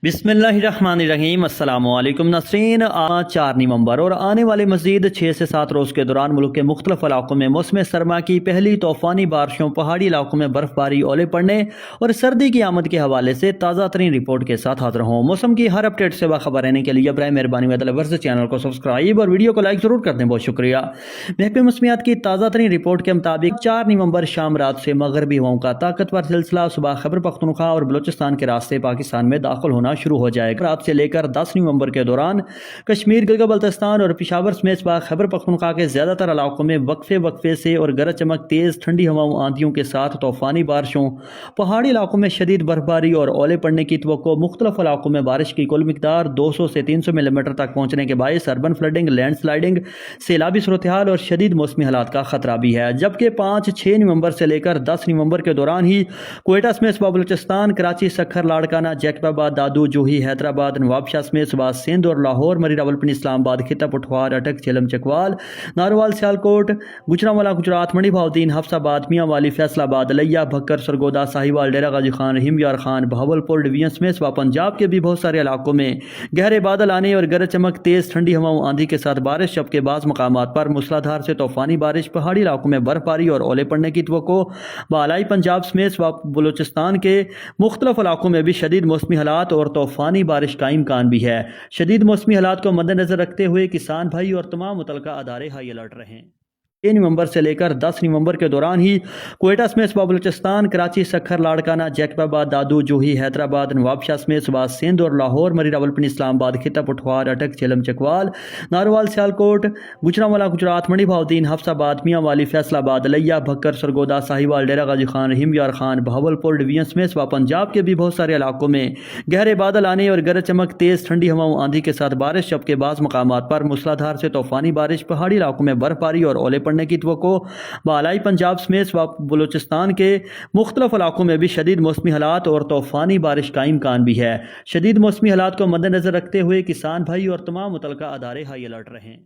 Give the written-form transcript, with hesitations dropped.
بسم اللہ الرحمن الرحیم۔ السلام علیکم ناظرین، آج 4 نومبر اور آنے والے مزید 6 سے 7 روز کے دوران ملک کے مختلف علاقوں میں موسم سرما کی پہلی طوفانی بارشوں، پہاڑی علاقوں میں برف باری، اولے پڑنے اور سردی کی آمد کے حوالے سے تازہ ترین رپورٹ کے ساتھ حاضر ہوں۔ موسم کی ہر اپڈیٹ سے باخبر رہنے کے لیے برائے مہربانی میڈل ورز چینل کو سبسکرائب اور ویڈیو کو لائک ضرور کر دیں، بہت شکریہ۔ محکمہ موسمیات کی تازہ ترین رپورٹ کے مطابق 4 نومبر شام رات سے مغربی ہواؤں کا طاقتور سلسلہ صبح خیبر پختونخوا اور بلوچستان کے راستے پاکستان میں داخل ہونا شروع ہو جائے گا۔ رات سے لے کر 10 نومبر کے دوران کشمیر، گلگت بلتستان اور پشاور سمیت صبح خیبر پختونخوا کے زیادہ تر علاقوں میں وقفے سے اور گرج چمک، تیز ٹھنڈی ہواؤں، آندھیوں کے ساتھ طوفانی بارشوں، پہاڑی علاقوں میں شدید برفباری اور اولے پڑنے کی توقع۔ مختلف علاقوں میں بارش کی کل مقدار 200 سے 300 ملی میٹر تک پہنچنے کے باعث اربن فلڈنگ، لینڈ سلائڈنگ، سیلابی صورتحال اور شدید موسمی حالات کا خطرہ بھی ہے۔ جبکہ 5-6 نومبر سے لے کر 10 نومبر کے دوران ہی کوئٹہ سمیت صبح بلوچستان، کراچی، سکھر، لاڑکانہ، جیکب آباد، دادو، جوہی، حیدرآباد، نواب شاہ سمیت صبح سندھ اور لاہور، مری، راولپنڈی، اسلام آباد، خطہ پٹھوار، اٹک، جہلم، چکوال، ناروال، سیالکوٹ، گجرانوالہ، گجرات، منڈی بہاؤدین، حفص آباد، میاں والی، فیصل آباد، لیا، بھکر، سرگودا، ساہیوال، ڈیرہ غازی خان، رحیم یار خان، بہاولپور ڈویژن سمیت صبح پنجاب کے بھی بہت سارے علاقوں میں گہرے بادل آنے اور گرج چمک، تیز ٹھنڈی ہواؤں، آندھی کے ساتھ بارش، جبکہ بعض مقامات پر موسلادھار سے طوفانی بارش، پہاڑی علاقوں میں برف باری اور اولے پڑنے کی توقع۔ بالائی پنجاب سمیت صبح بلوچستان کے مختلف علاقوں میں بھی شدید موسمی حالات اور طوفانی بارش کا امکان بھی ہے۔ شدید موسمی حالات کو مد نظر رکھتے ہوئے کسان بھائی اور تمام متعلقہ ادارے ہائی الرٹ رہیں۔ 6 نومبر سے لے کر 10 نومبر کے دوران ہی کوئٹہ سمیت صبح بلوچستان، کراچی، سکھر، لاڑکانہ، جیکب آباد، دادو، جوہی، حیدرآباد، نواب شاہ سمیت صبح سندھ اور لاہور، مری، راولپنڈی، اسلام آباد، خطہ پٹھوار، اٹک، جہلم، چکوال، ناروال، سیالکوٹ، گجرانوالہ، گجرات، منڈی بہاؤدین، حفص آباد، میاں والی، فیصل آباد، لیا، بھکر، سرگودا، ساہیوال، ڈیرہ غازی خان، رحیم یار خان، بہاولپور ڈویژن سمیت صبح پنجاب کے بھی بہت سارے علاقوں میں گہرے بادل آنے اور گرج چمک، تیز ٹھنڈی ہواؤں، آندھی کے ساتھ بارش، جبکہ بعض مقامات پر موسلادھار سے طوفانی بارش، پہاڑی علاقوں میں برف باری اور اولے پڑنے کی توقع۔ بالائی پنجاب سمیت صبح بلوچستان کے مختلف علاقوں میں بھی شدید موسمی حالات اور طوفانی بارش کا امکان بھی ہے۔ شدید موسمی حالات کو مد نظر رکھتے ہوئے کسان بھائی اور تمام متعلقہ ادارے ہائی الرٹ رہیں۔